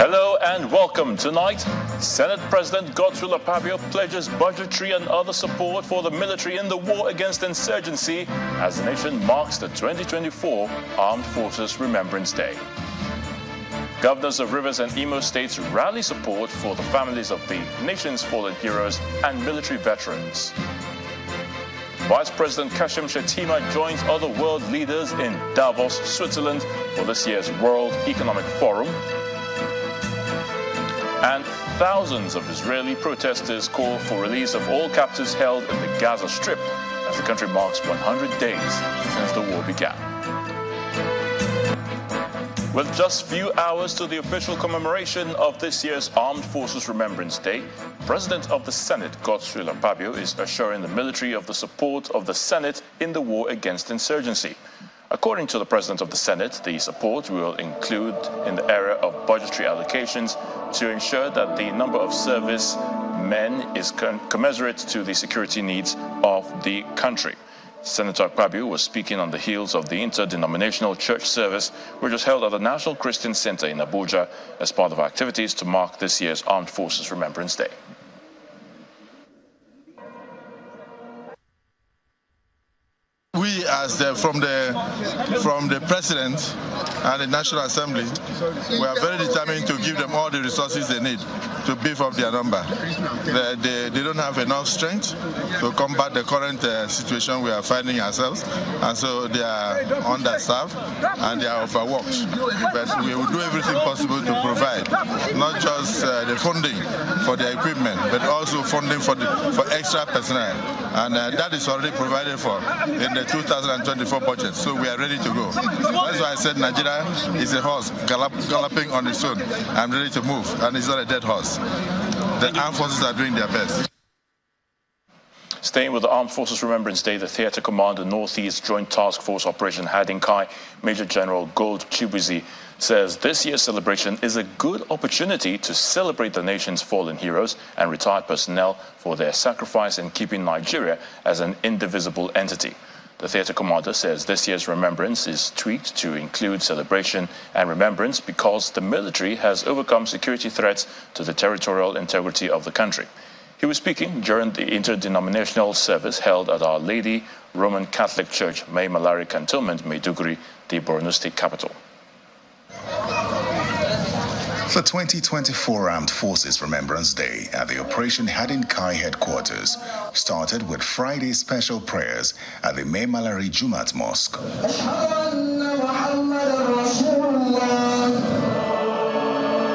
Hello and welcome. Tonight, Senate President Godswill Akpabio pledges budgetary and other support for the military in the war against insurgency as the nation marks the 2024 Armed Forces Remembrance Day. Governors of Rivers and Imo states rally support for the families of the nation's fallen heroes and military veterans. Vice President Kashim Shettima joins other world leaders in Davos, Switzerland for this year's World Economic Forum. And thousands of Israeli protesters call for release of all captives held in the Gaza Strip as the country marks 100 days since the war began. With just few hours to the official commemoration of this year's Armed Forces Remembrance Day, President of the Senate, Godswill Akpabio, is assuring the military of the support of the Senate in the war against insurgency. According to the President of the Senate, the support will include in the area of budgetary allocations to ensure that the number of service men is commensurate to the security needs of the country. Senator Akpabio was speaking on the heels of the interdenominational church service, which was held at the National Christian Center in Abuja as part of activities to mark this year's Armed Forces Remembrance Day. We, from the President and the National Assembly, we are very determined to give them all the resources they need to beef up their number. They don't have enough strength to combat the current situation we are finding ourselves, and so they are understaffed and they are overworked. But we will do everything possible to provide not just the funding for the equipment, but also funding for extra personnel, and that is already provided for in the 2024 budget, so we are ready to go. That's why I said Nigeria is a horse galloping on its own. I'm ready to move, and it's not a dead horse. The armed forces are doing their best. Staying with the Armed Forces Remembrance Day, the Theatre Commander Northeast Joint Task Force Operation Hadinkai, Major General Gold Chibuzi, says this year's celebration is a good opportunity to celebrate the nation's fallen heroes and retired personnel for their sacrifice in keeping Nigeria as an indivisible entity. The theatre commander says this year's remembrance is tweaked to include celebration and remembrance because the military has overcome security threats to the territorial integrity of the country. He was speaking during the interdenominational service held at Our Lady Roman Catholic Church, Mai Malari Cantonment, Maiduguri, the Borno State capital. The 2024 Armed Forces Remembrance Day at the Operation Hadinkai headquarters started with Friday special prayers at the Mai Malari Jumat Mosque.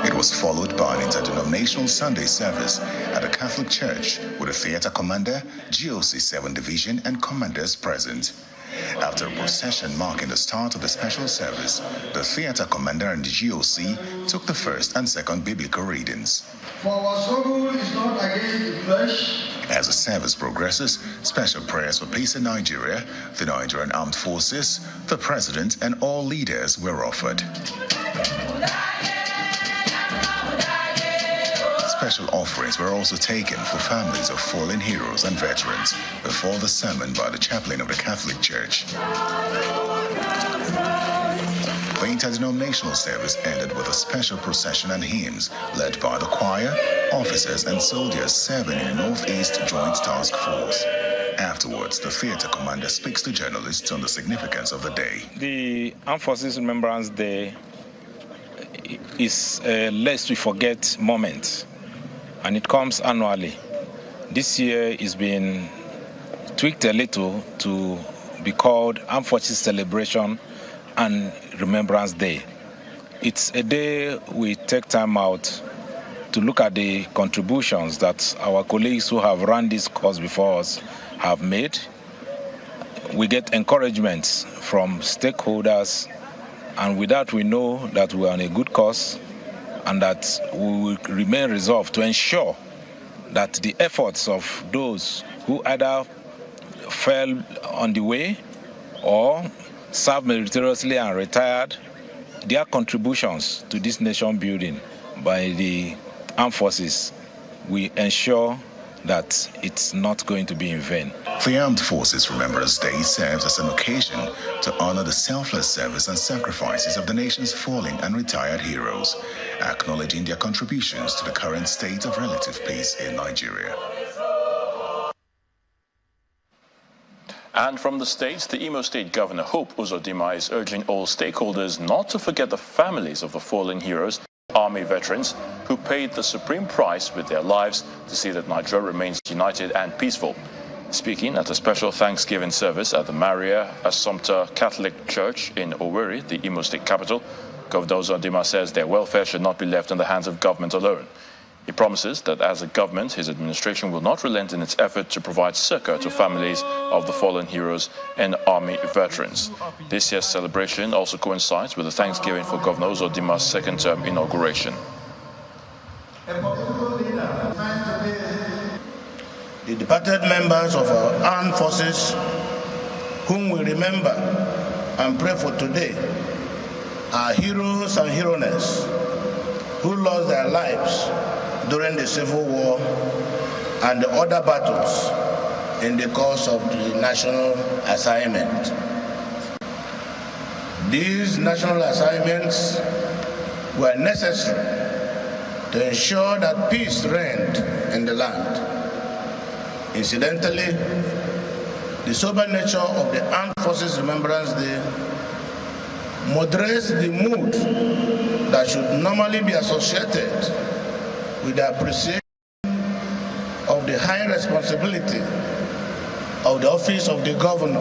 It was followed by an interdenominational Sunday service at the Catholic Church with a theatre commander, GOC 7 Division, and commanders present. After a procession marking the start of the special service, the theatre commander and the GOC took the first and second biblical readings. For our struggle is not against the flesh. As the service progresses, special prayers for peace in Nigeria, the Nigerian Armed Forces, the President, and all leaders were offered. Special offerings were also taken for families of fallen heroes and veterans before the sermon by the chaplain of the Catholic Church. The interdenominational service ended with a special procession and hymns led by the choir, officers and soldiers serving in the Northeast Joint Task Force. Afterwards, the theatre commander speaks to journalists on the significance of the day. The Armed Forces Remembrance Day is a lest we forget moment, and it comes annually. This year is been tweaked a little to be called Armed Forces Celebration and Remembrance Day. It's a day we take time out to look at the contributions that our colleagues who have run this cause before us have made. We get encouragement from stakeholders, and with that we know that we are on a good cause and that we will remain resolved to ensure that the efforts of those who either fell on the way or served meritoriously and retired, their contributions to this nation building by the armed forces, we ensure that it's not going to be in vain. The Armed Forces Remembrance Day serves as an occasion to honor the selfless service and sacrifices of the nation's fallen and retired heroes, acknowledging their contributions to the current state of relative peace in Nigeria. And from the States, the Imo State Governor Hope Uzodimma is urging all stakeholders not to forget the families of the fallen heroes, Army veterans, who paid the supreme price with their lives to see that Nigeria remains united and peaceful. Speaking at a special Thanksgiving service at the Maria Assumpta Catholic Church in Owerri, the Imo State capital, Governor Uzodimma says their welfare should not be left in the hands of government alone. He promises that as a government, his administration will not relent in its effort to provide succor to families of the fallen heroes and Army veterans. This year's celebration also coincides with the Thanksgiving for Governor Uzodimma's second-term inauguration. The departed members of our armed forces, whom we remember and pray for today, are heroes and heroines who lost their lives during the Civil War and the other battles in the course of the national assignment. These national assignments were necessary to ensure that peace reigned in the land. Incidentally, the sober nature of the Armed Forces Remembrance Day moderates the mood that should normally be associated with the appreciation of the high responsibility of the office of the governor,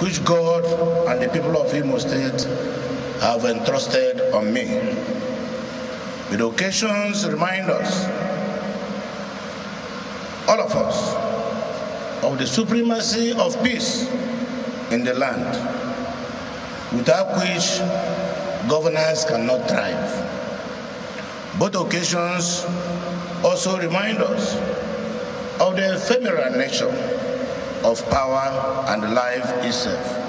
which God and the people of Imo State have entrusted on me. The occasions remind us, all of us, of the supremacy of peace in the land, without which governance cannot thrive. Both occasions also remind us of the ephemeral nature of power and life itself.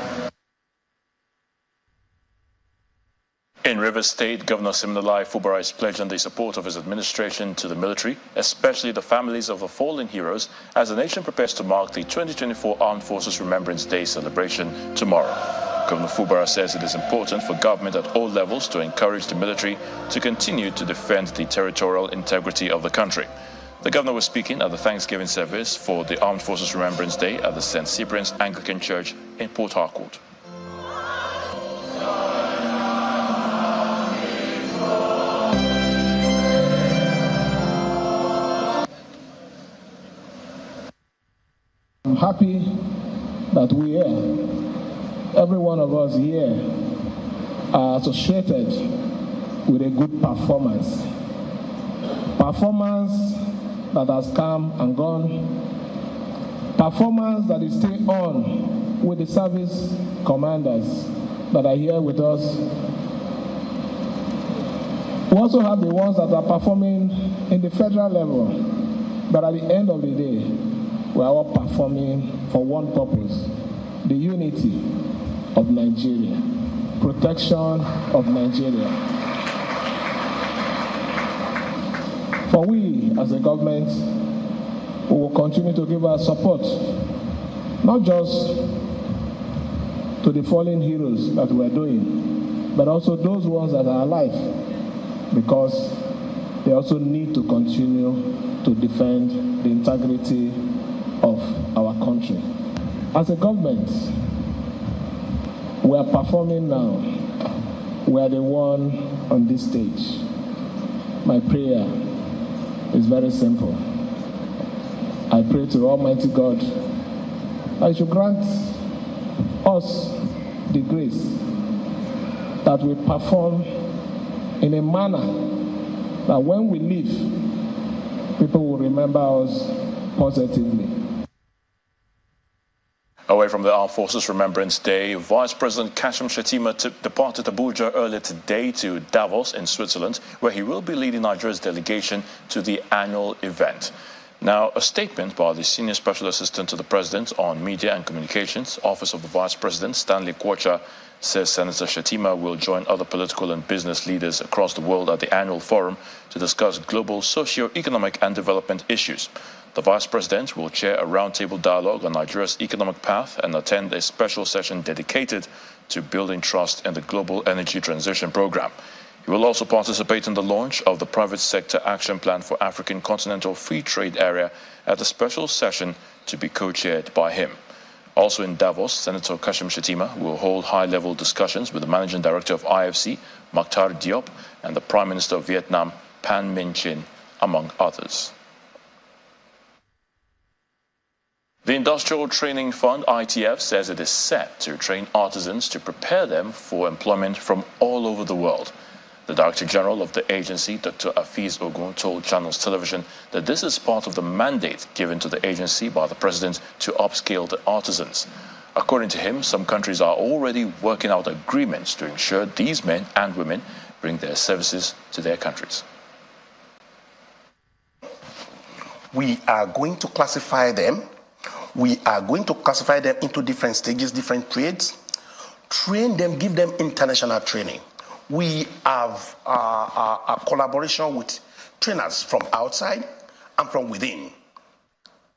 In Rivers State, Governor Siminalayi Fubara is pledging the support of his administration to the military, especially the families of the fallen heroes, as the nation prepares to mark the 2024 Armed Forces Remembrance Day celebration tomorrow. Governor Fubara says it is important for government at all levels to encourage the military to continue to defend the territorial integrity of the country. The governor was speaking at the Thanksgiving service for the Armed Forces Remembrance Day at the St. Cyprian's Anglican Church in Port Harcourt. I'm happy that we here, every one of us here, are associated with a good performance. Performance that has come and gone. Performance that is still on with the service commanders that are here with us. We also have the ones that are performing in the federal level. But at the end of the day, we are all performing for one purpose: the unity of Nigeria, protection of Nigeria. For we, as a government, we will continue to give our support, not just to the fallen heroes that we are doing, but also those ones that are alive, because they also need to continue to defend the integrity of our country. As a government, we are performing now. We are the one on this stage. My prayer is very simple. I pray to Almighty God that He should grant us the grace that we perform in a manner that when we leave, people will remember us positively. Away from the Armed Forces Remembrance Day, Vice President Kashim Shettima departed Abuja earlier today to Davos in Switzerland, where he will be leading Nigeria's delegation to the annual event. Now, a statement by the Senior Special Assistant to the President on Media and Communications, Office of the Vice President, Stanley Kwacha, says Senator Shettima will join other political and business leaders across the world at the annual forum to discuss global socio-economic and development issues. The Vice President will chair a roundtable dialogue on Nigeria's economic path and attend a special session dedicated to building trust in the global energy transition program. He will also participate in the launch of the Private Sector Action Plan for African Continental Free Trade Area at a special session to be co-chaired by him. Also in Davos, Senator Kashim Shettima will hold high-level discussions with the Managing Director of IFC, Makhtar Diop, and the Prime Minister of Vietnam, Pham Minh Chinh, among others. The Industrial Training Fund, ITF, says it is set to train artisans to prepare them for employment from all over the world. The Director General of the agency, Dr. Afeez Ogun, told Channels Television that this is part of the mandate given to the agency by the President to upscale the artisans. According to him, some countries are already working out agreements to ensure these men and women bring their services to their countries. We are going to classify them. We are going to classify them into different stages, different trades, train them, give them international training. We have a collaboration with trainers from outside and from within.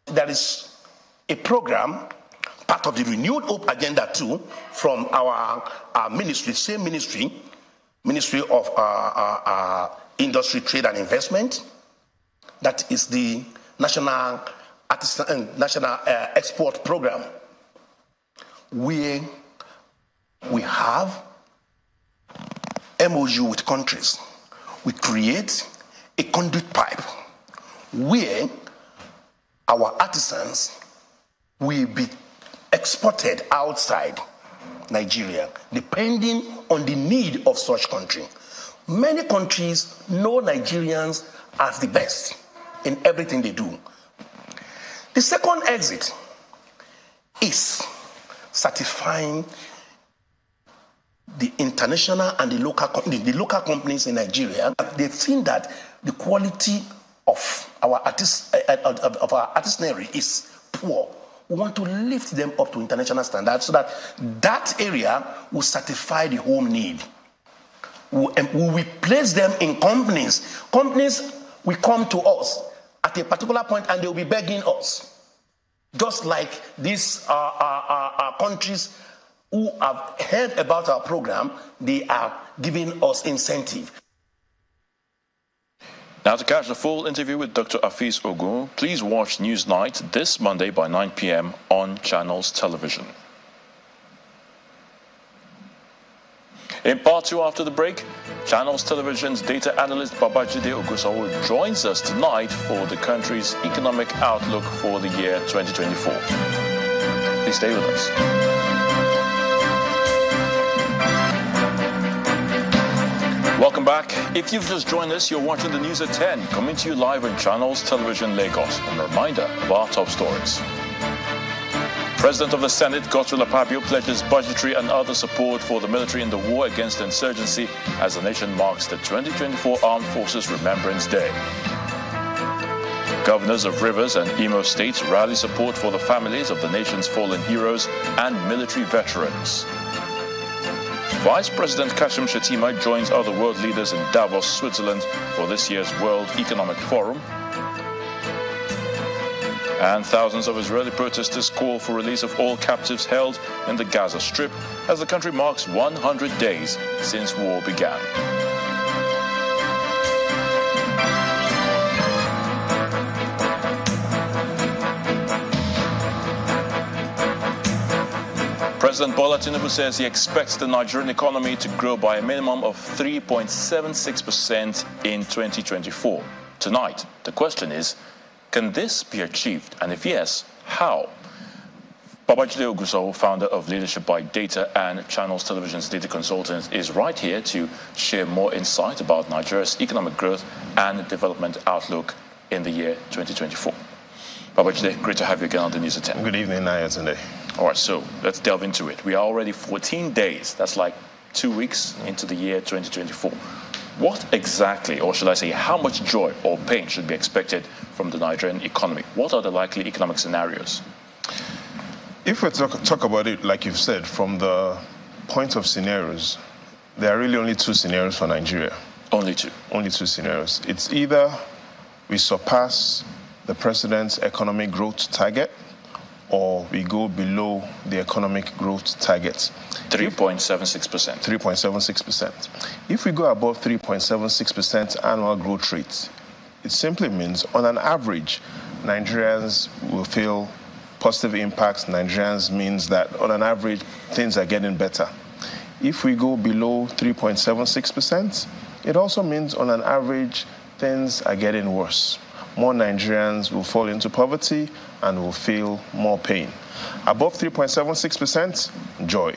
There is a program, part of the Renewed Hope Agenda 2, from our ministry, same ministry, Ministry of Industry, Trade and Investment. That is the National Export Program. We have MOU with countries. We create a conduit pipe where our artisans will be exported outside Nigeria, depending on the need of such country. Many countries know Nigerians as the best in everything they do. The second exit is certifying the international and the local companies in Nigeria. They've seen that the quality of our artisanry is poor. We want to lift them up to international standards so that that area will satisfy the home need. We place them in companies. Companies will come to us at a particular point and they will be begging us. Just like these countries who have heard about our program, they are giving us incentive. Now, to catch the full interview with Dr. Afeez Ogun, please watch Newsnight this Monday by 9 p.m. on Channels Television. In part 2 after the break, Channels Television's data analyst Babajide Ogusawo joins us tonight for the country's economic outlook for the year 2024. Please stay with us. Welcome back. If you've just joined us, you're watching the news at 10, coming to you live on Channels Television Lagos. And a reminder of our top stories. President of the Senate, Godswill Akpabio, pledges budgetary and other support for the military in the war against insurgency as the nation marks the 2024 Armed Forces Remembrance Day. Governors of Rivers and Imo states rally support for the families of the nation's fallen heroes and military veterans. Vice President Kashim Shettima joins other world leaders in Davos, Switzerland for this year's World Economic Forum. And thousands of Israeli protesters call for release of all captives held in the Gaza Strip as the country marks 100 days since war began. President Bola Tinubu says he expects the Nigerian economy to grow by a minimum of 3.76% in 2024. Tonight, the question is, can this be achieved? And if yes, how? Babajide Ogusawo, founder of Leadership by Data and Channels Television's data consultant, is right here to share more insight about Nigeria's economic growth and development outlook in the year 2024. Babajide, great to have you again on the News at 10. Good evening, Nayatunde. All right, so let's delve into it. We are already 14 days, that's like 2 weeks into the year 2024. What exactly, or should I say, how much joy or pain should be expected from the Nigerian economy? What are the likely economic scenarios? If we talk about it, like you've said, from the point of scenarios, there are really only two scenarios for Nigeria. Only two? Only two scenarios. It's either we surpass the president's economic growth target, or we go below the economic growth target. 3.76%. 3.76%. If we go above 3.76% annual growth rate, it simply means, on an average, Nigerians will feel positive impacts. Nigerians means that, on an average, things are getting better. If we go below 3.76%, it also means, on an average, things are getting worse. More Nigerians will fall into poverty and will feel more pain. Above 3.76%, joy.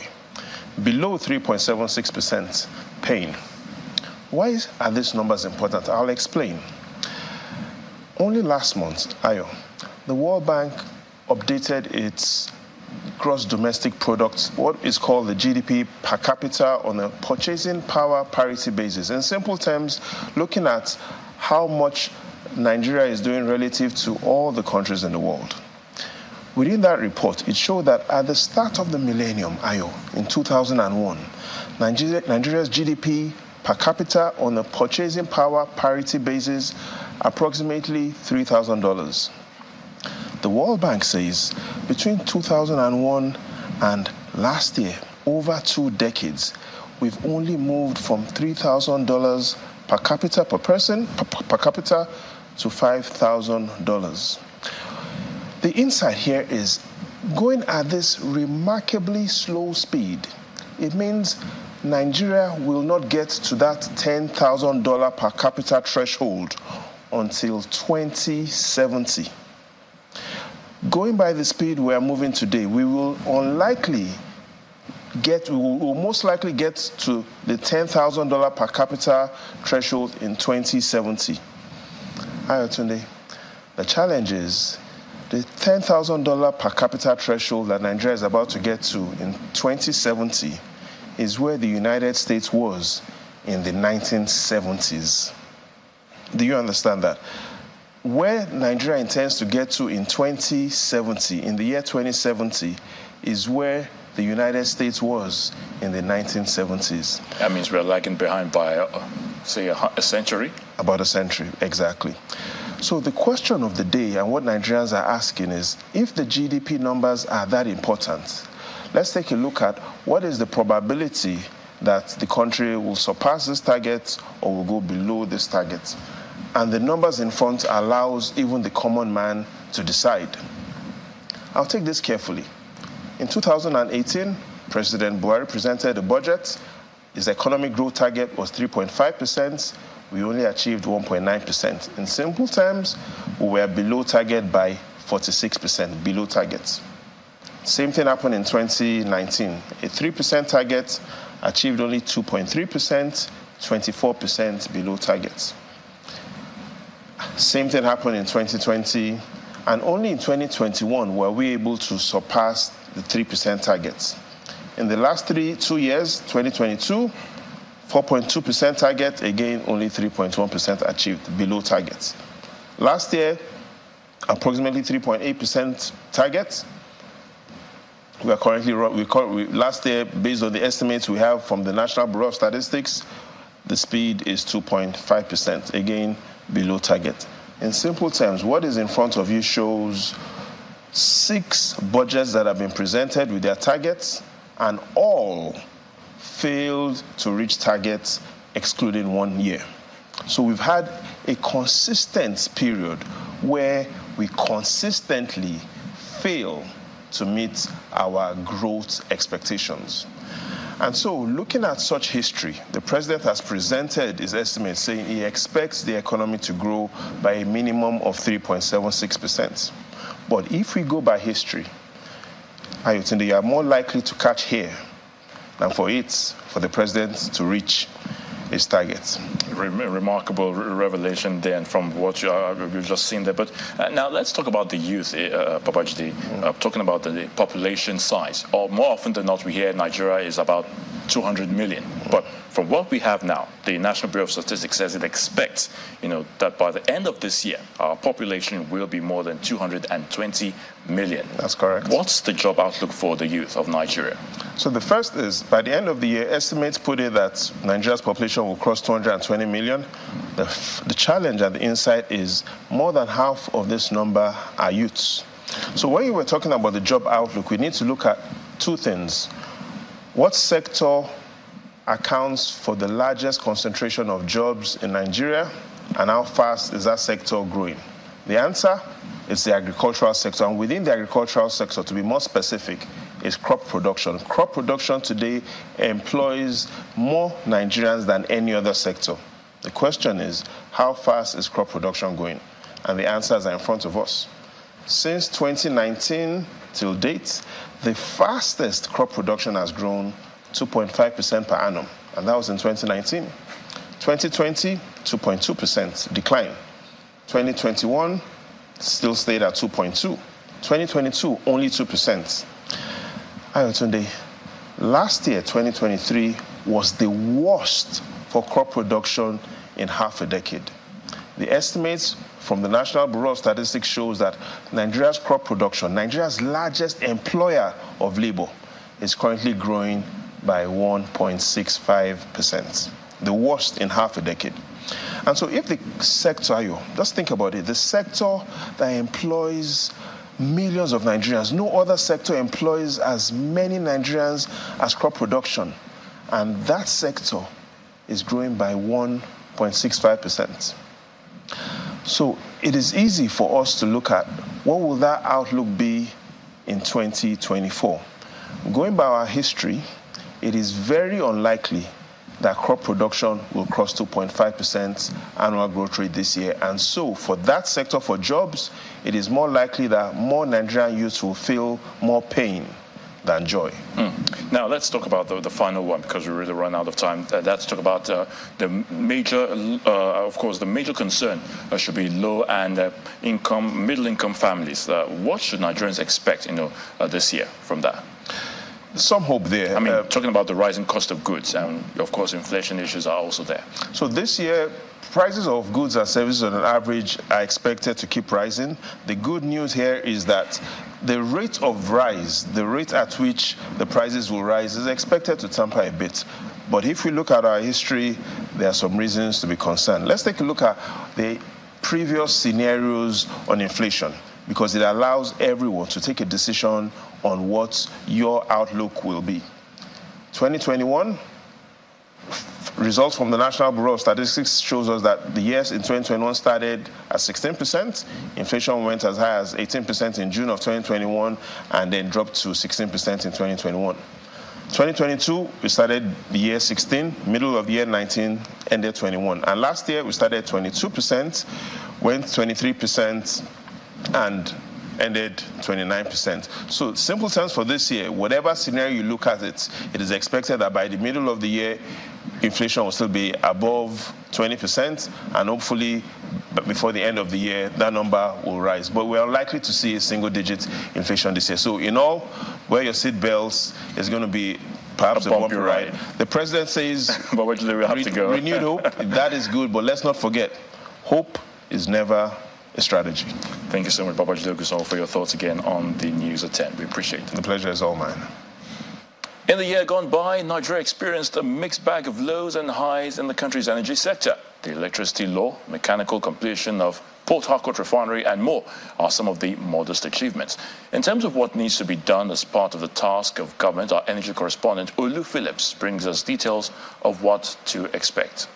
Below 3.76%, pain. Why are these numbers important? I'll explain. Only last month, the World Bank updated its gross domestic product, what is called the GDP per capita, on a purchasing power parity basis. In simple terms, looking at how much Nigeria is doing relative to all the countries in the world. Within that report, it showed that at the start of the millennium, in 2001, Nigeria's GDP per capita on a purchasing power parity basis, approximately $3,000. The World Bank says between 2001 and last year, over 2 decades, we've only moved from $3,000 per capita per person, per capita, to $5,000. The insight here is, going at this remarkably slow speed, it means Nigeria will not get to that $10,000 per capita threshold until 2070. Going by the speed we are moving today, we will most likely get to the $10,000 per capita threshold in 2070. Ayotunde, the challenge is the $10,000 per capita threshold that Nigeria is about to get to in 2070 is where the United States was in the 1970s. Do you understand that? Where Nigeria intends to get to in 2070, in the year 2070, is where the United States was in the 1970s. That means we're lagging behind by, say, a century? About a century, exactly. So the question of the day, and what Nigerians are asking, is, if the GDP numbers are that important, let's take a look at what is the probability that the country will surpass this target or will go below this target. And the numbers in front allows even the common man to decide. I'll take this carefully. In 2018, President Buhari presented a budget. His economic growth target was 3.5%. We only achieved 1.9%. In simple terms, we were below target by 46%, below target. Same thing happened in 2019. A 3% target achieved only 2.3%, 24% below target. Same thing happened in 2020, and only in 2021 were we able to surpass the 3% targets. In the last 2 years, 2022, 4.2% target, again, only 3.1% achieved, below targets. Last year, approximately 3.8% target. We are currently, last year, based on the estimates we have from the National Bureau of Statistics, the speed is 2.5%, again, below target. In simple terms, what is in front of you shows 6 budgets that have been presented with their targets, and all failed to reach targets, excluding 1 year. So we've had a consistent period where we consistently fail to meet our growth expectations. And so, looking at such history, the president has presented his estimates saying he expects the economy to grow by a minimum of 3.76%. But if we go by history, Ayotunde, you are more likely to catch here than for the president to reach his targets. Remarkable revelation then from what you've just seen there. But now let's talk about the youth, Babajide. Talking about the population size. Or more often than not, we hear Nigeria is about 200 million. But from what we have now, the National Bureau of Statistics says it expects, that by the end of this year, our population will be more than 220 million. That's correct. What's the job outlook for the youth of Nigeria? So the first is, by the end of the year, estimates put it that Nigeria's population will cross 220 million. The challenge at the inside is more than half of this number are youths. So when you were talking about the job outlook, we need to look at two things. What sector accounts for the largest concentration of jobs in Nigeria, and how fast is that sector growing? The answer is the agricultural sector, and within the agricultural sector, to be more specific, is crop production. Crop production today employs more Nigerians than any other sector. The question is, how fast is crop production going? And the answers are in front of us. Since 2019 till date, the fastest crop production has grown 2.5% per annum, and that was in 2019. 2020, 2.2% decline. 2021 still stayed at 2.2. 2022, only 2%. Ayotunde, last year, 2023, was the worst for crop production in half a decade. The estimates from the National Bureau of Statistics shows that Nigeria's crop production, Nigeria's largest employer of labor, is currently growing by 1.65%, the worst in half a decade. And so if the sector, just think about it, the sector that employs millions of Nigerians, no other sector employs as many Nigerians as crop production, and that sector is growing by 1.65%. So it is easy for us to look at what will that outlook be in 2024. Going by our history, it is very unlikely that crop production will cross 2.5% annual growth rate this year. And so for that sector, for jobs, it is more likely that more Nigerian youths will feel more pain than joy. Now let's talk about the final one, because we really run out of time. Let's talk about the major, of course, the major concern should be low and middle income families. What should Nigerians expect, this year from that? Some hope there. I mean, talking about the rising cost of goods, and of course, inflation issues are also there. So this year, prices of goods and services on an average are expected to keep rising. The good news here is that the rate of rise, the rate at which the prices will rise, is expected to temper a bit. But if we look at our history, there are some reasons to be concerned. Let's take a look at the previous scenarios on inflation, because it allows everyone to take a decision on what your outlook will be. 2021, results from the National Bureau of Statistics shows us that the years in 2021 started at 16%. Inflation went as high as 18% in June of 2021 and then dropped to 16% in 2021. 2022, we started the year 16, middle of the year 19, ended 21. And last year, we started 22%, went 23%, and ended 29%. So simple terms for this year, whatever scenario you look at it, it is expected that by the middle of the year, inflation will still be above 20%, and hopefully before the end of the year, that number will rise. But we're unlikely to see a single-digit inflation this year. So in all, wear your seat belts. It's going to be perhaps a bumpy ride. The president says, but where do we have to go? Renewed hope. That is good, but let's not forget, hope is never a strategy. Thank you so much, Babajide Ogunsanwo, for your thoughts again on the News at 10. We appreciate it. The pleasure is all mine. In the year gone by, Nigeria experienced a mixed bag of lows and highs in the country's energy sector. The electricity law, mechanical completion of Port Harcourt refinery and more are some of the modest achievements. In terms of what needs to be done as part of the task of government, our energy correspondent Olu Phillips brings us details of what to expect.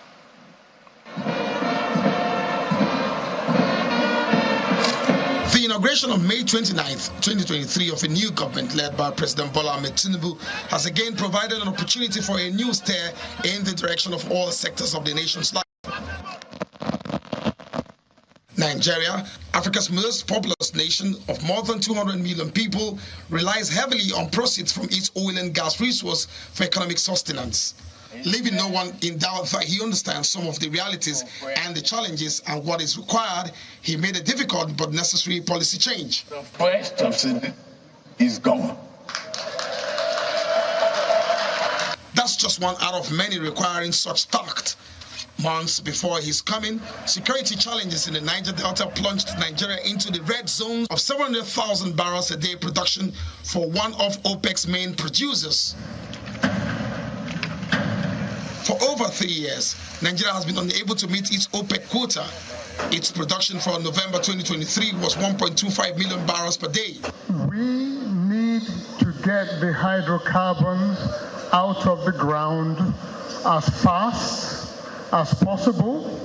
The inauguration on May 29th, 2023 of a new government led by President Bola Ahmed Tinubu has again provided an opportunity for a new steer in the direction of all sectors of the nation's life. Nigeria, Africa's most populous nation of more than 200 million people, relies heavily on proceeds from its oil and gas resource for economic sustenance, leaving no one in doubt that he understands some of the realities and the challenges and what is required. He made a difficult but necessary policy change. The first subsidy is gone. That That's just one out of many requiring such tact. Months before his coming, security challenges in the Niger Delta plunged Nigeria into the red zone of 700,000 barrels a day production for one of OPEC's main producers. For over 3 years, Nigeria has been unable to meet its OPEC quota. Its production for November 2023 was 1.25 million barrels per day. We need to get the hydrocarbons out of the ground as fast as possible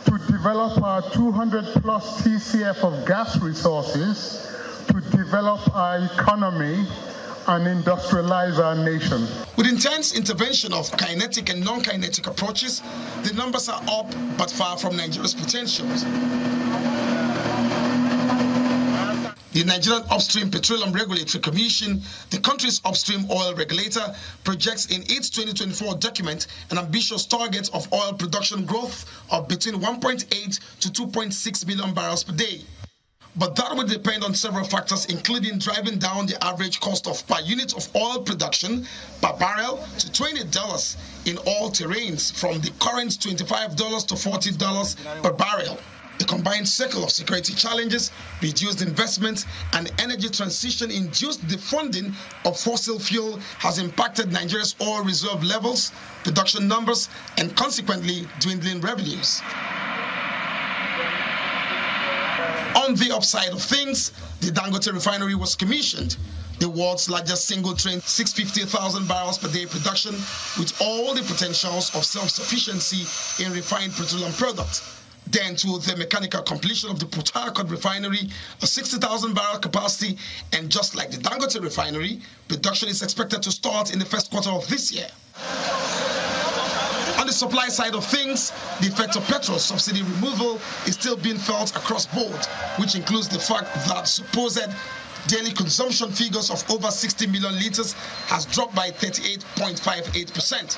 to develop our 200 plus TCF of gas resources, to develop our economy and industrialize our nation. With intense intervention of kinetic and non-kinetic approaches, the numbers are up but far from Nigeria's potentials. The Nigerian Upstream Petroleum Regulatory Commission, the country's upstream oil regulator, projects in its 2024 document an ambitious target of oil production growth of between 1.8 to 2.6 million barrels per day. But that will depend on several factors, including driving down the average cost of per unit of oil production per barrel to $20 in all terrains, from the current $25 to $40 per barrel. The combined circle of security challenges, reduced investment, and energy transition-induced defunding of fossil fuel has impacted Nigeria's oil reserve levels, production numbers, and consequently dwindling revenues. On the upside of things, the Dangote refinery was commissioned, the world's largest single-train 650,000 barrels per day production, with all the potentials of self-sufficiency in refined petroleum products. Then to the mechanical completion of the Port Harcourt refinery, a 60,000 barrel capacity, and just like the Dangote refinery, production is expected to start in the first quarter of this year. On the supply side of things, the effect of petrol subsidy removal is still being felt across board, which includes the fact that supposed daily consumption figures of over 60 million litres has dropped by 38.58%.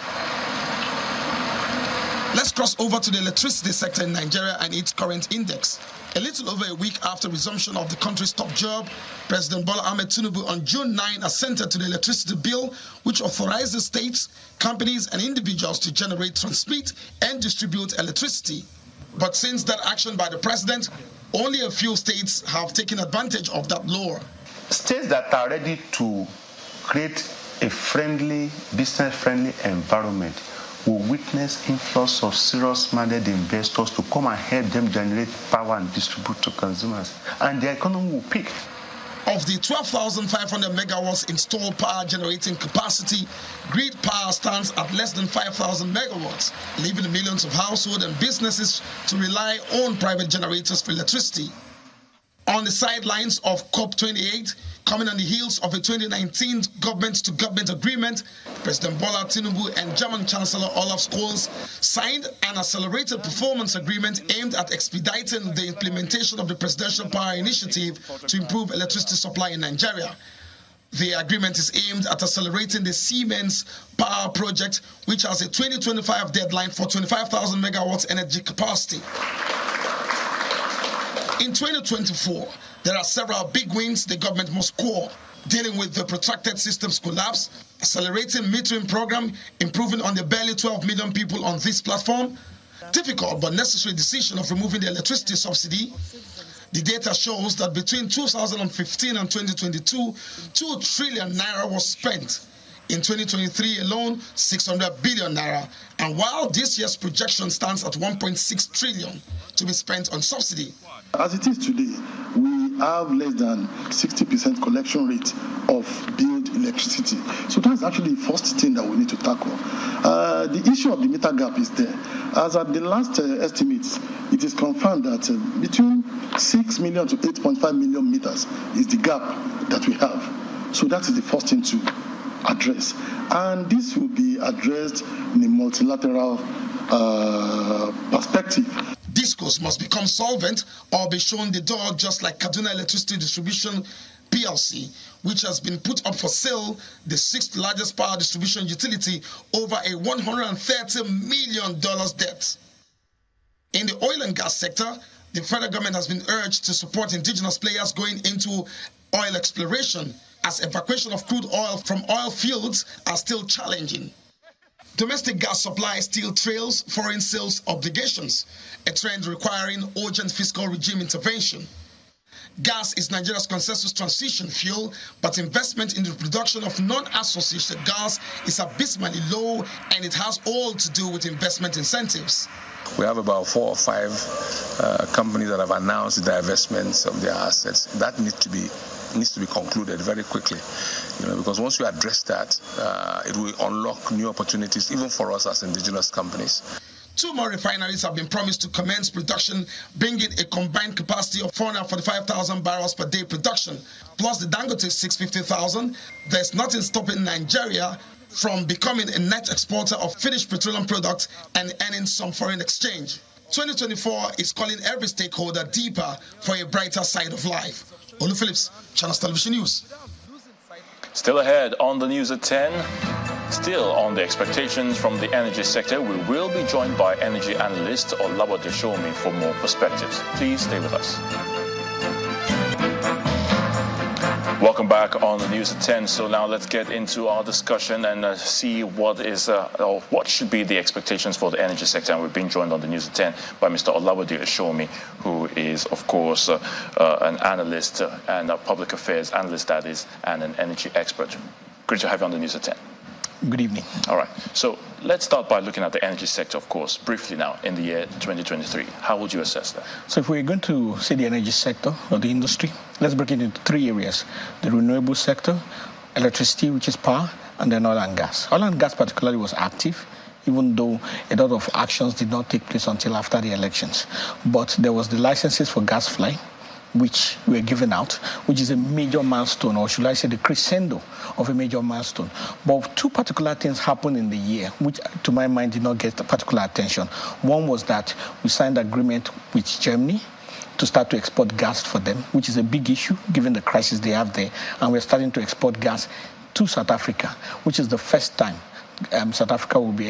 Let's cross over to the electricity sector in Nigeria and its current index. A little over a week after resumption of the country's top job, President Bola Ahmed Tinubu on June 9 assented to the electricity bill, which authorizes states, companies, and individuals to generate, transmit, and distribute electricity. But since that action by the president, only a few states have taken advantage of that law. States that are ready to create a friendly, business-friendly environment will witness influx of serious-minded investors to come and help them generate power and distribute to consumers, and their economy will peak. Of the 12,500 megawatts installed power generating capacity, grid power stands at less than 5,000 megawatts, leaving millions of households and businesses to rely on private generators for electricity. On the sidelines of COP28, coming on the heels of a 2019 government-to-government agreement, President Bola Tinubu and German Chancellor Olaf Scholz signed an accelerated performance agreement aimed at expediting the implementation of the Presidential Power Initiative to improve electricity supply in Nigeria. The agreement is aimed at accelerating the Siemens Power Project, which has a 2025 deadline for 25,000 megawatts energy capacity. In 2024, there are several big wins the government must score, dealing with the protracted systems collapse, accelerating metering program, improving on the barely 12 million people on this platform, difficult but necessary decision of removing the electricity subsidy. The data shows that between 2015 and 2022, 2 trillion naira was spent. In 2023 alone, 600 billion naira. And while this year's projection stands at 1.6 trillion to be spent on subsidy. As it is today, we have less than 60% collection rate of billed electricity. So that's actually the first thing that we need to tackle. The issue of the meter gap is there. As at the last estimates, it is confirmed that between 6 million to 8.5 million meters is the gap that we have. So that is the first thing to address. And this will be addressed in a multilateral perspective. Discos must become solvent or be shown the door, just like Kaduna Electricity Distribution PLC, which has been put up for sale, the 6th largest power distribution utility, over a $130 million debt. In the oil and gas sector, the federal government has been urged to support indigenous players going into oil exploration, as evacuation of crude oil from oil fields are still challenging. Domestic gas supply still trails foreign sales obligations, a trend requiring urgent fiscal regime intervention. Gas is Nigeria's consensus transition fuel, but investment in the production of non-associated gas is abysmally low, and it has all to do with investment incentives. We have about 4 or 5 companies that have announced the divestments of their assets. That needs to be concluded very quickly, because once you address that, it will unlock new opportunities even for us as indigenous companies. 2 more refineries have been promised to commence production, bringing a combined capacity of 445,000 barrels per day production. Plus the Dangote 650,000, there's nothing stopping Nigeria from becoming a net exporter of finished petroleum products and earning some foreign exchange. 2024 is calling every stakeholder deeper for a brighter side of life. Olu Phillips, Channels Television News. Still ahead on the news at 10. Still on the expectations from the energy sector, we will be joined by energy analyst Olabode Shomi for more perspectives. Please stay with us. Welcome back on the news at 10. So now let's get into our discussion and see what is or what should be the expectations for the energy sector. And we've been joined on the news at 10 by Mr. Olabode Shomi, who is, of course, an analyst and a public affairs analyst, that is, and an energy expert. Great to have you on the news at 10. Good evening. All right. So let's start by looking at the energy sector, of course, briefly now in the year 2023. How would you assess that? So if we're going to see the energy sector or the industry, let's break it into 3 areas: the renewable sector, electricity, which is power, and then oil and gas. Oil and gas particularly was active, even though a lot of actions did not take place until after the elections. But there was the licenses for gas flying, which were given out, which is a major milestone, or should I say the crescendo of a major milestone. But 2 particular things happened in the year, which to my mind did not get particular attention. One was that we signed an agreement with Germany to start to export gas for them, which is a big issue given the crisis they have there. And we're starting to export gas to South Africa, which is the first time South Africa will be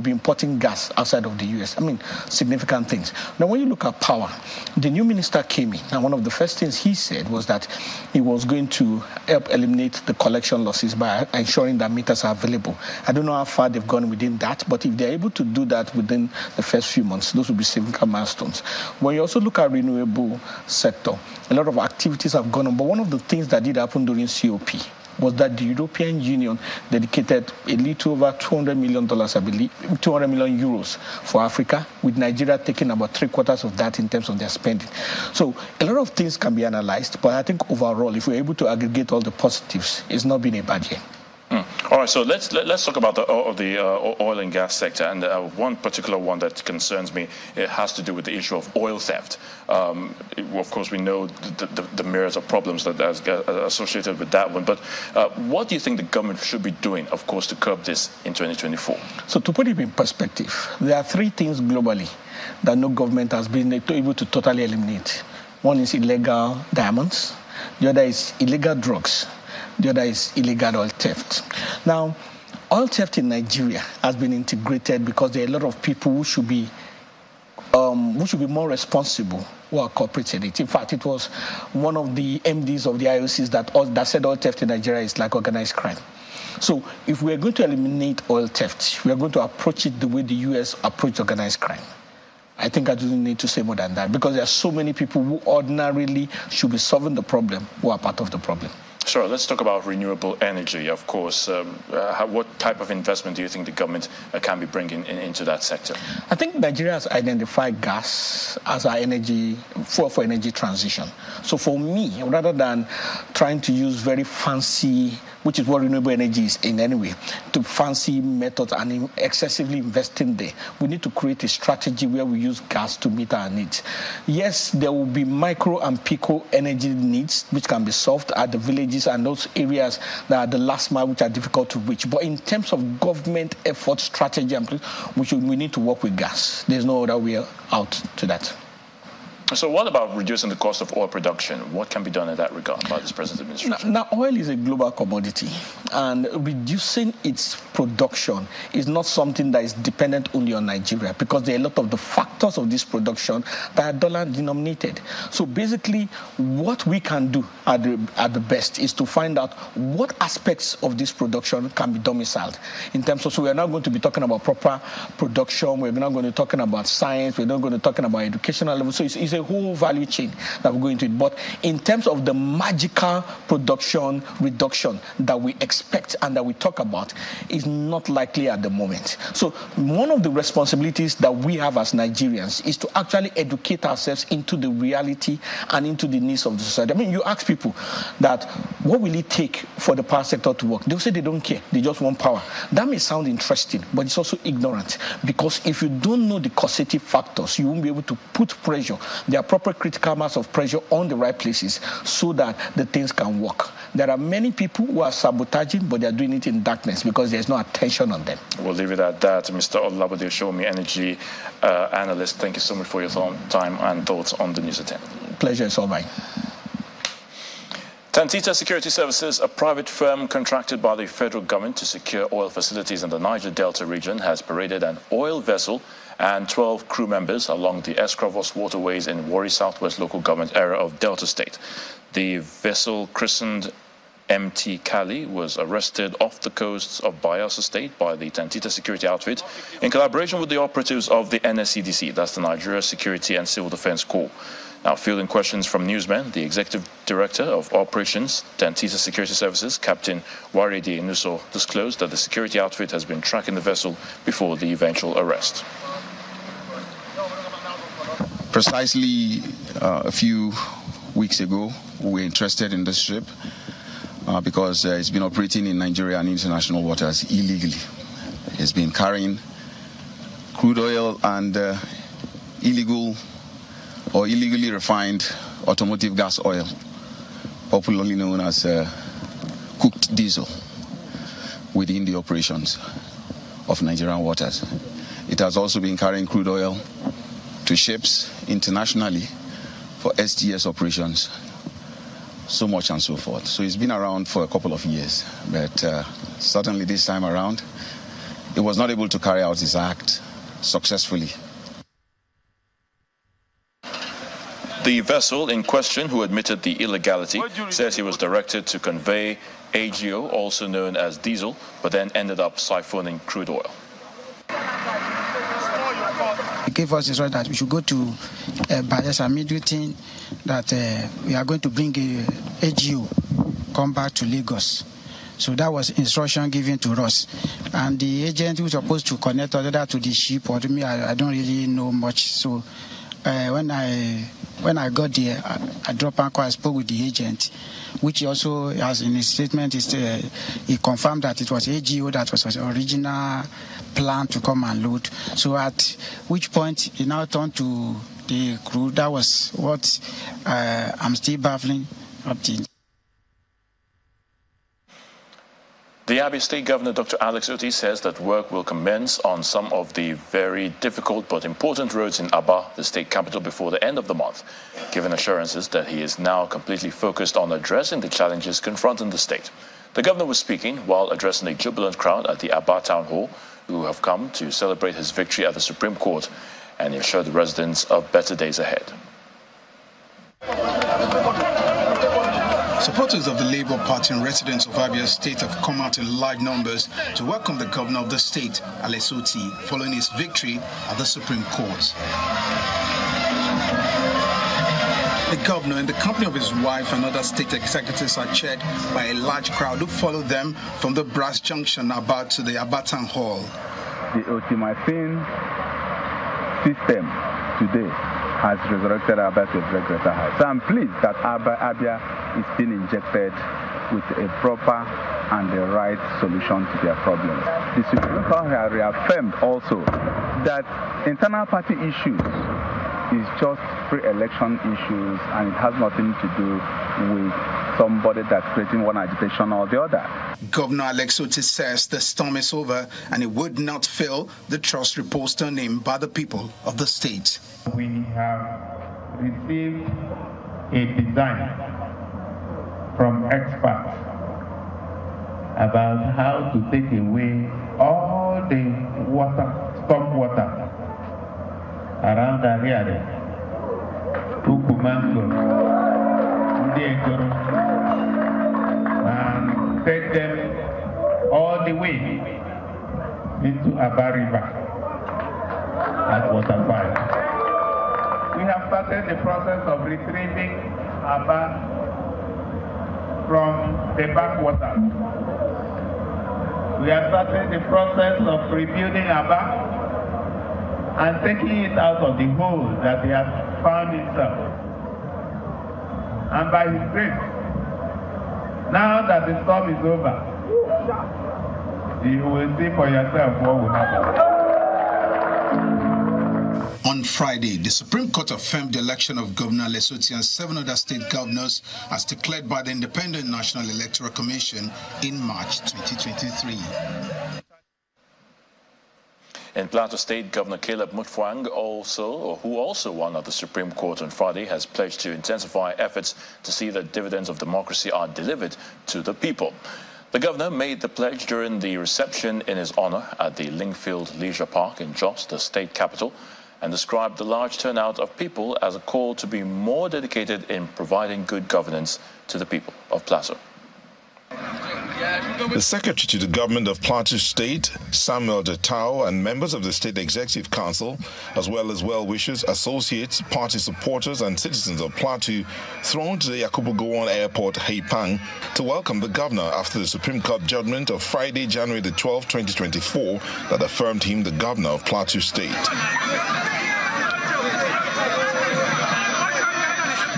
importing gas outside of the US. I mean, significant things. Now, when you look at power, the new minister came in, and one of the first things he said was that he was going to help eliminate the collection losses by ensuring that meters are available. I don't know how far they've gone within that, but if they're able to do that within the first few months, those will be significant milestones. When you also look at renewable sector, a lot of activities have gone on, but one of the things that did happen during COP was that the European Union dedicated a little over $200 million, I believe, 200 million euros for Africa, with Nigeria taking about 3/4 of that in terms of their spending. So a lot of things can be analyzed, but I think overall, if we're able to aggregate all the positives, it's not been a bad year. All right, so let's talk about the oil and gas sector, and one particular one that concerns me. It has to do with the issue of oil theft. Of course, we know the myriad of problems that are associated with that one. But what do you think the government should be doing, of course, to curb this in 2024? So to put it in perspective, there are 3 things globally that no government has been able to totally eliminate. One is illegal diamonds. The other is illegal drugs. The other is illegal oil theft. Now, oil theft in Nigeria has been integrated because there are a lot of people who should be more responsible who are cooperating it. In fact, it was one of the MDs of the IOCs that said oil theft in Nigeria is like organized crime. So if we are going to eliminate oil theft, we are going to approach it the way the US approached organized crime. I think I don't need to say more than that, because there are so many people who ordinarily should be solving the problem who are part of the problem. Sure, let's talk about renewable energy, of course. What type of investment do you think the government can be bringing into that sector? I think Nigeria has identified gas as our energy for energy transition. So for me, rather than trying to use very fancy, which is what renewable energy is in any way, to fancy methods and excessively investing there, we need to create a strategy where we use gas to meet our needs. Yes, there will be micro and pico energy needs, which can be solved at the villages and those areas that are the last mile, which are difficult to reach. But in terms of government effort, strategy, we need to work with gas. There's no other way out to that. So what about reducing the cost of oil production? What can be done in that regard by this present administration? Now, oil is a global commodity, and reducing its production is not something that is dependent only on Nigeria, because there are a lot of the factors of this production that are dollar denominated. So basically, what we can do at the best is to find out what aspects of this production can be domiciled. In terms of, so we are not going to be talking about proper production, we're not going to be talking about science, we're not going to be talking about educational level. So it's a whole value chain that we're going to it. But in terms of the magical production reduction that we expect and that we talk about is not likely at the moment. So one of the responsibilities that we have as Nigerians is to actually educate ourselves into the reality and into the needs of the society. I mean, you ask people that what will it take for the power sector to work? They'll say they don't care. They just want power. That may sound interesting, but it's also ignorant, because if you don't know the causative factors, you won't be able to put pressure, the appropriate critical mass of pressure on the right places so that the things can work. There are many people who are sabotaging, but they're doing it in darkness because there's no attention on them. We'll leave it at that. Mr. Olabode Oshomi, energy analyst, thank you so much for your time and thoughts on the news at 10. Pleasure is all mine. Tantita Security Services, a private firm contracted by the federal government to secure oil facilities in the Niger Delta region, has paraded an oil vessel and 12 crew members along the Escravos waterways in Warri Southwest local government area of Delta State. The vessel, christened MT Cali, was arrested off the coasts of Bayelsa State by the Tantita Security Outfit in collaboration with the operatives of the NSCDC, that's the Nigeria Security and Civil Defense Corps. Now, fielding questions from newsmen, the Executive Director of Operations, Tantita Security Services, Captain Warede Nuso, disclosed that the security outfit has been tracking the vessel before the eventual arrest. Precisely a few weeks ago, we were interested in this ship because it's been operating in Nigeria and international waters illegally. It's been carrying crude oil and illegally refined automotive gas oil, popularly known as cooked diesel, within the operations of Nigerian waters. It has also been carrying crude oil to ships internationally for STS operations, so much and so forth. So it's been around for a couple of years, but certainly this time around, it was not able to carry out its act successfully. The vessel in question, who admitted the illegality, says he was directed to convey AGO, also known as diesel, but then ended up siphoning crude oil. He gave us instruction that we should go to Bayelsa immediately, that we are going to bring AGO, come back to Lagos. So that was instruction given to us. And the agent who was supposed to connect us to the ship, or to me, I don't really know much. So when I got there, I dropped anchor, I spoke with the agent, which he also has in his statement, he confirmed that it was AGO that was the original plan to come and load. So at which point he now turned to the crew. That was what I'm still baffling up to. The Abia State Governor, Dr. Alex Otti, says that work will commence on some of the very difficult but important roads in Aba, the state capital, before the end of the month, giving assurances that he is now completely focused on addressing the challenges confronting the state. The governor was speaking while addressing a jubilant crowd at the Aba Town Hall, who have come to celebrate his victory at the Supreme Court, and he assured the residents of better days ahead. Supporters of the Labour Party and residents of Abia State have come out in large numbers to welcome the governor of the state, Alex Otti, following his victory at the Supreme Court. The governor, in the company of his wife and other state executives, are cheered by a large crowd who followed them from the Brass Junction about to the Aba Town Hall. The ultimatum system today has resurrected Abia to a very greater height. So I'm pleased that Abia is being injected with a proper and the right solution to their problems. The Supreme Court has reaffirmed also that internal party issues is just pre-election issues, and it has nothing to do with somebody that's creating one agitation or the other. Governor Alex Otti says the storm is over and he would not fail the trust reposed on him by the people of the state. We have received a design from experts about how to take away all the storm water around Ariare, Ukumango, Ndiekoro, and take them all the way into Aba River at Waterfall. We have started the process of retrieving Aba from the backwaters. We have started the process of rebuilding Aba and taking it out of the hole that he has found itself. And by his grace, now that the storm is over, you will see for yourself what will happen. On Friday, the Supreme Court affirmed the election of Governor Lesotho and 7 other state governors as declared by the Independent National Electoral Commission in March 2023. In Plateau State, Governor Caleb Mutfwang, who also won at the Supreme Court on Friday, has pledged to intensify efforts to see that dividends of democracy are delivered to the people. The governor made the pledge during the reception in his honor at the Lingfield Leisure Park in Jos, the state capital, and described the large turnout of people as a call to be more dedicated in providing good governance to the people of Plateau. The Secretary to the Government of Plateau State, Samuel Detau, and members of the State Executive Council, as well as well-wishers, associates, party supporters, and citizens of Plateau, thronged to the Yakubu Gowon Airport, Haipang, to welcome the governor after the Supreme Court judgment of Friday, January the 12th, 2024, that affirmed him the governor of Plateau State.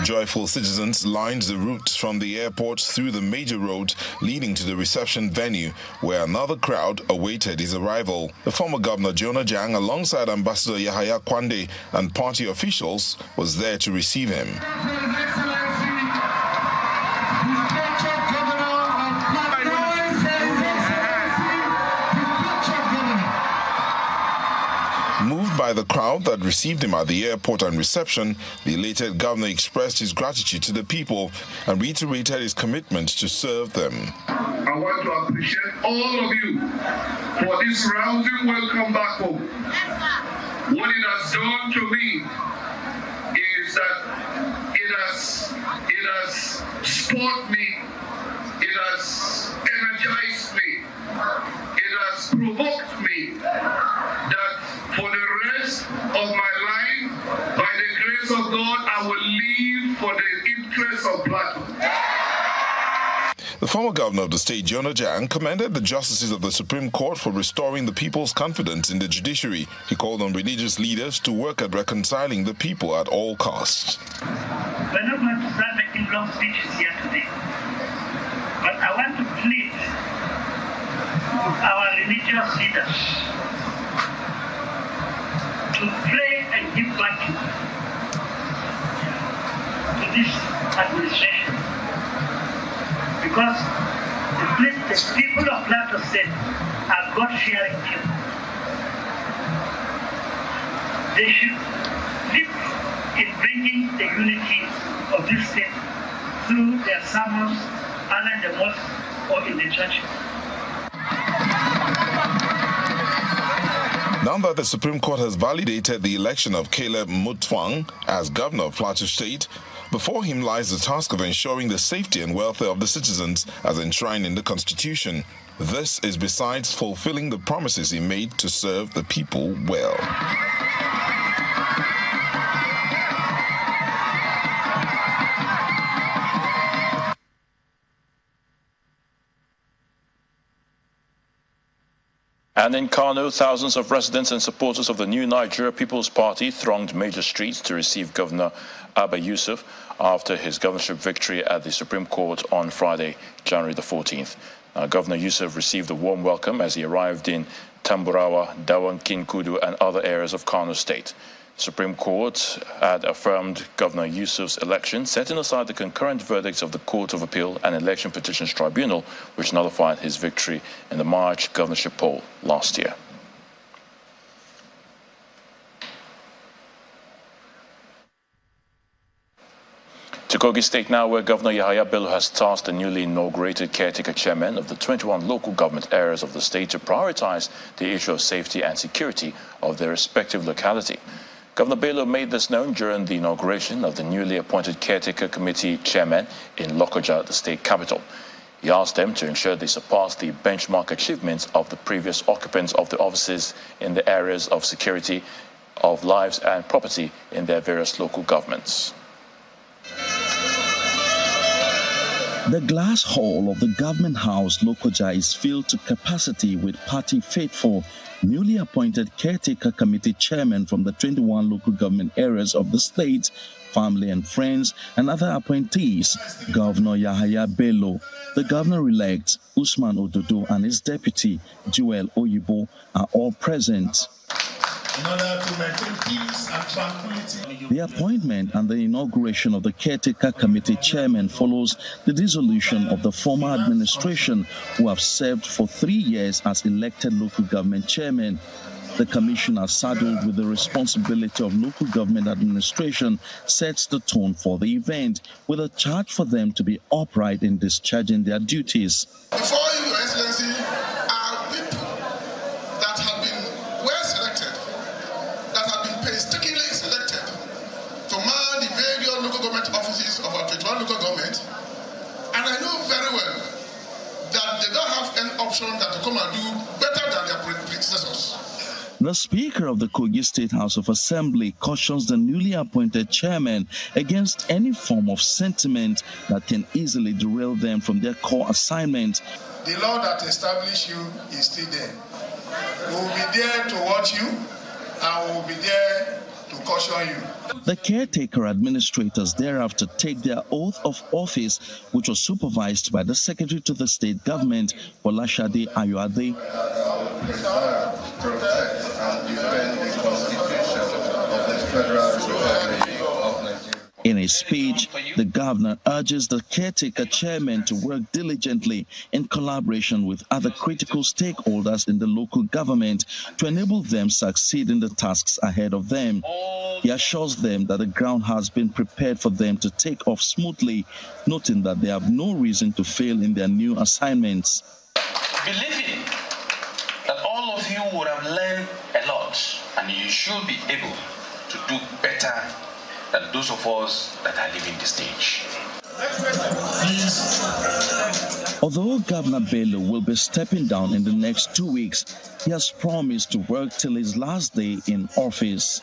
Joyful citizens lined the route from the airport through the major roads leading to the reception venue, where another crowd awaited his arrival. The former governor Jonah Jang, alongside Ambassador Yahaya Kwande and party officials, was there to receive him. Moved by the crowd that received him at the airport and reception, the elated governor expressed his gratitude to the people and reiterated his commitment to serve them. I want to appreciate all of you for this rousing welcome back home. What it has done to me is that it has spurred me, it has energized me, it has provoked me that for the rest of my life, by the grace of God, I will live for the interests of Plateau. The former governor of the state, Jonah Jang, commended the justices of the Supreme Court for restoring the people's confidence in the judiciary. He called on religious leaders to work at reconciling the people at all costs. We're not going to start making long speeches here today, but I want to plead with our religious leaders to pray and give backing to this administration, because the people of Plateau State are God-fearing people. They should live in bringing the unity of this state through their sermons, either in the mosque or in the churches. Now that the Supreme Court has validated the election of Caleb Mutfwang as governor of Plateau State, before him lies the task of ensuring the safety and welfare of the citizens as enshrined in the Constitution. This is besides fulfilling the promises he made to serve the people well. And in Kano, thousands of residents and supporters of the new Nigeria People's Party thronged major streets to receive Governor Abba Yusuf after his governorship victory at the Supreme Court on Friday, January the 14th. Governor Yusuf received a warm welcome as he arrived in Tamburawa, Dawan, Kinkudu, and other areas of Kano State. The Supreme Court had affirmed Governor Yusuf's election, setting aside the concurrent verdicts of the Court of Appeal and Election Petitions Tribunal, which nullified his victory in the March governorship poll last year. To Kogi State now, where Governor Yahaya Bello has tasked the newly inaugurated caretaker chairman of the 21 local government areas of the state to prioritize the issue of safety and security of their respective locality. Governor Bello made this known during the inauguration of the newly appointed caretaker committee chairman in Lokoja, the state capital. He asked them to ensure they surpass the benchmark achievements of the previous occupants of the offices in the areas of security of lives and property in their various local governments. The glass hall of the government house Lokoja is filled to capacity with party faithful, newly appointed caretaker committee chairmen from the 21 local government areas of the state, family and friends, and other appointees. Governor Yahaya Bello, the governor-elect Usman Ododo, and his deputy Joel Oyibo are all present. In order to maintain peace and tranquility. The appointment and the inauguration of the caretaker committee chairman follows the dissolution of the former administration, who have served for 3 years as elected local government chairmen. The commissioner, saddled with the responsibility of local government administration, sets the tone for the event, with a charge for them to be upright in discharging their duties. Before you, Your Excellency, are people that have been well selected, that have been painstakingly selected to man the various local government offices of our 21 local government. And I know very well that they don't have any option than to come and do better than their predecessors. The Speaker of the Kogi State House of Assembly cautions the newly appointed chairman against any form of sentiment that can easily derail them from their core assignment. The law that established you is still there. We will be there to watch you, and we will be there to caution you. The caretaker administrators thereafter take their oath of office, which was supervised by the Secretary to the State Government, Bolashade Ayoade. Protect and defend the Constitution of the Federal Republic of Nigeria. In a speech, the governor urges the caretaker chairman to work diligently in collaboration with other critical stakeholders in the local government to enable them succeed in the tasks ahead of them. He assures them that the ground has been prepared for them to take off smoothly, noting that they have no reason to fail in their new assignments. Believing that all of you would have learned a lot, and you should be able to do better than those of us that are leaving the stage. Although Governor Bello will be stepping down in the next 2 weeks, he has promised to work till his last day in office.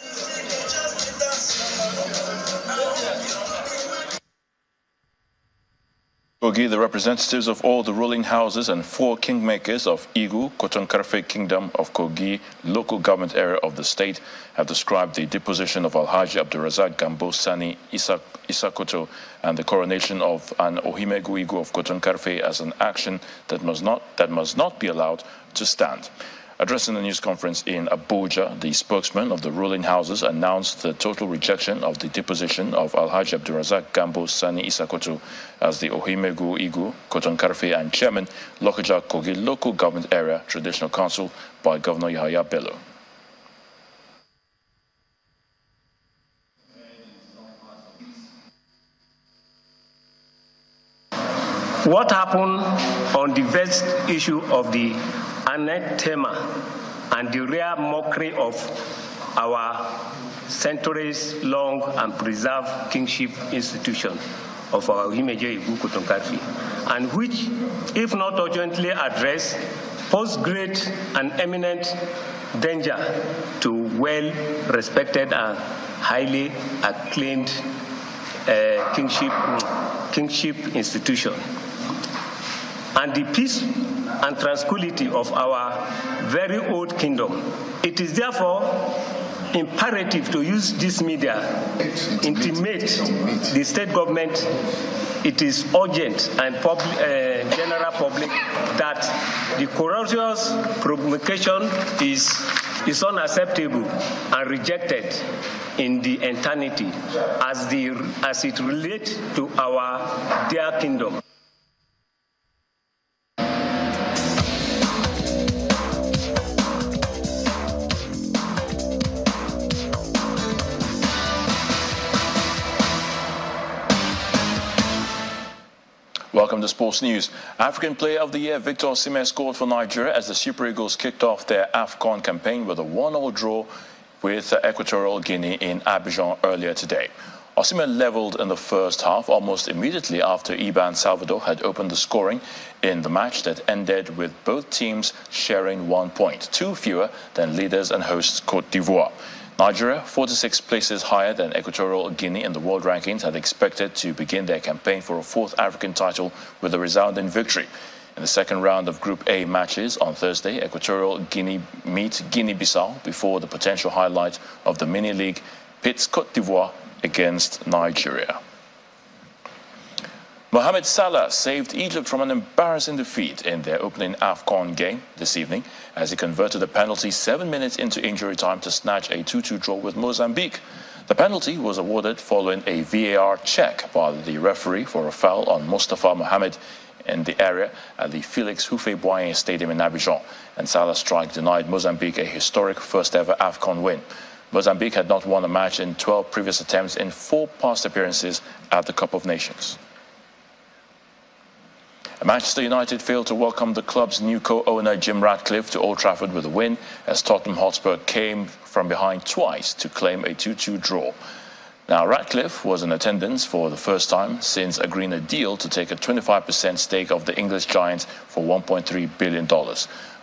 Kogi, the representatives of all the ruling houses and 4 kingmakers of Igu, Kotonkarfe Kingdom of Kogi, local government area of the state, have described the deposition of Alhaji Abdulrazak Gambo Sani Isakoto and the coronation of an Ohimegu Igu of Kotonkarfe as an action that must not be allowed to stand. Addressing the news conference in Abuja, the spokesman of the ruling houses announced the total rejection of the deposition of Alhaji Abdulrazak Gambo Sani Isakoto as the Ohimegu Igu, Kotonkarfe and Chairman, Lokoja Kogi Local Government Area Traditional Council by Governor Yahaya Bello. What happened on the vexed issue of the anathema and the rare mockery of our centuries-long and preserved kingship institution of our Ohimeje Igu Kotonkarfe, and which, if not urgently addressed, pose great and eminent danger to well-respected and highly acclaimed kingship institution, and the peace and tranquility of our very old kingdom. It is therefore imperative to use this media to intimate the state government it is urgent and general public that the courageous provocation is unacceptable and rejected in the eternity as it relates to our dear kingdom. Welcome to Sports News. African Player of the Year Victor Osimhen scored for Nigeria as the Super Eagles kicked off their AFCON campaign with a 1-1 draw with Equatorial Guinea in Abidjan earlier today. Osimhen leveled in the first half almost immediately after Iban Salvador had opened the scoring in the match that ended with both teams sharing 1 point, 2 fewer than leaders and hosts Côte d'Ivoire. Nigeria, 46 places higher than Equatorial Guinea in the world rankings, had expected to begin their campaign for a 4th African title with a resounding victory. In the second round of Group A matches on Thursday, Equatorial Guinea meet Guinea-Bissau before the potential highlight of the mini-league pits Côte d'Ivoire against Nigeria. Mohamed Salah saved Egypt from an embarrassing defeat in their opening AFCON game this evening as he converted a penalty 7 minutes into injury time to snatch a 2-2 draw with Mozambique. The penalty was awarded following a VAR check by the referee for a foul on Mustafa Mohamed in the area at the Felix Houphouët-Boigny Stadium in Abidjan, and Salah's strike denied Mozambique a historic first-ever AFCON win. Mozambique had not won a match in 12 previous attempts in 4 past appearances at the Cup of Nations. Manchester United failed to welcome the club's new co-owner Jim Ratcliffe to Old Trafford with a win as Tottenham Hotspur came from behind twice to claim a 2-2 draw. Now, Ratcliffe was in attendance for the first time since agreeing a deal to take a 25% stake of the English Giants for $1.3 billion.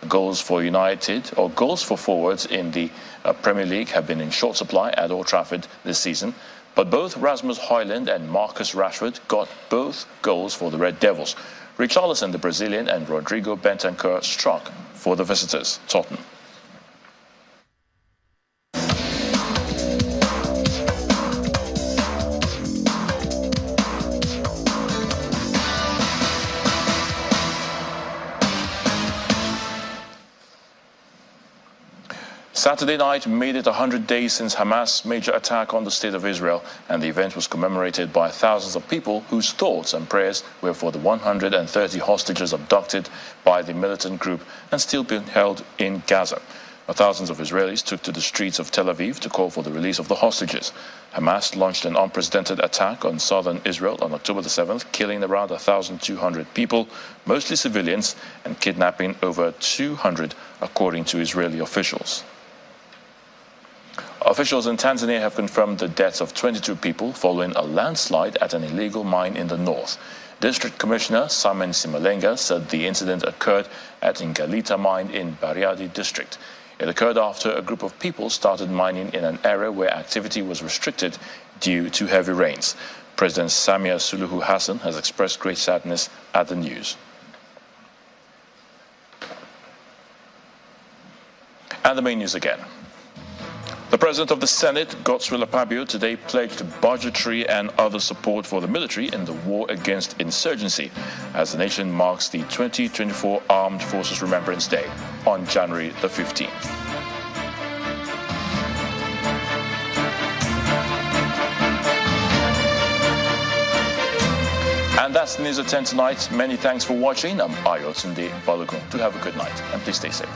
Goals for United, or goals for forwards in the Premier League, have been in short supply at Old Trafford this season, but both Rasmus Højlund and Marcus Rashford got both goals for the Red Devils. Richarlison, the Brazilian, and Rodrigo Bentancur struck for the visitors, Tottenham. Saturday night made it 100 days since Hamas' major attack on the State of Israel, and the event was commemorated by thousands of people whose thoughts and prayers were for the 130 hostages abducted by the militant group and still being held in Gaza. Thousands of Israelis took to the streets of Tel Aviv to call for the release of the hostages. Hamas launched an unprecedented attack on southern Israel on October the 7th, killing around 1,200 people, mostly civilians, and kidnapping over 200, according to Israeli officials. Officials in Tanzania have confirmed the deaths of 22 people following a landslide at an illegal mine in the north. District Commissioner Simon Simalenga said the incident occurred at Ngalita mine in Bariadi district. It occurred after a group of people started mining in an area where activity was restricted due to heavy rains. President Samia Suluhu Hassan has expressed great sadness at the news. And the main news again. The President of the Senate, Godswill Akpabio, today pledged budgetary and other support for the military in the war against insurgency as the nation marks the 2024 Armed Forces Remembrance Day on January the 15th. And that's the news at 10 tonight. Many thanks for watching. I'm Ayotunde Balogun. Do have a good night and please stay safe.